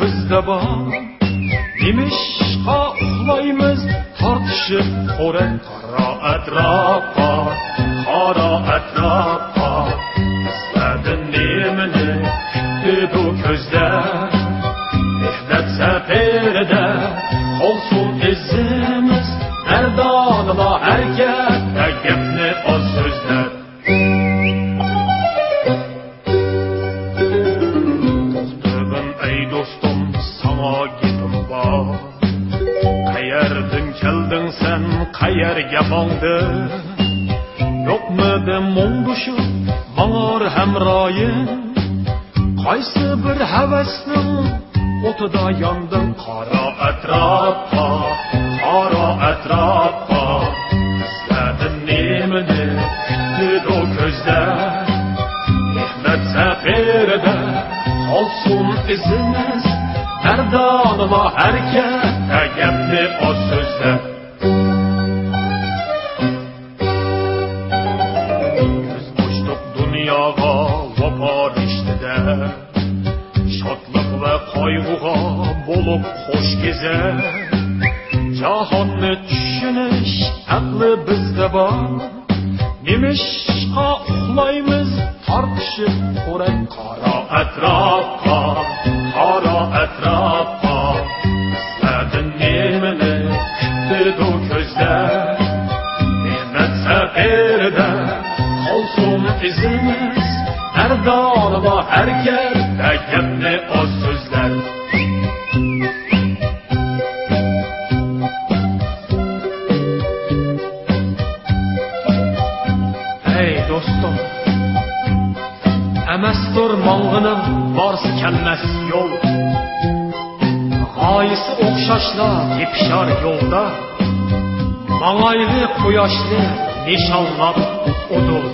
bizde bor. Nimishqa uxlaymiz tortishib qo'ra qaro atrofga, qaro atrofga. Bizlardan nimani kutdi bu ko'zlar? Mehnat safarida olsun izimiz, mardonlar harakat, gapni oz so'zlar. To'xtag'in ey do'stim, sana gapim bor. Qayerdan kelding sen, qayerga bongdi? Yo'qmidi mung'dushib, mang'or hamroyim? Qaysi bir havasning o'tida yondim? Qaro atrofga, qaro atrofga. Sizlardan nimani kutdi o ko'zlar? Mehnat safarida qolsin izimiz, mardonlar harakat, gapni oz so'zlar. Ko'z ochdik dunyoga vafo rishtida, shodlik va qayg'uga bo'lib xo'sh gezar. Jahonni tushunish aqli bizda bor. Nimishqa uxlaymiz tortishib qo'ra qaro atrofga, qaro atrofga. Sizlardan nimani kutdi bu ko'zlar? Mehnat safarida qolsin izimiz, mardonlar harakat, gapni oz so'zlar. Ey do'stim, emasdir mong'inim borsi kelmas yo'l. G'oyisi o'xshashlar tepishar yo'lda, mang'ayli quyoshni nishonlab o'dul.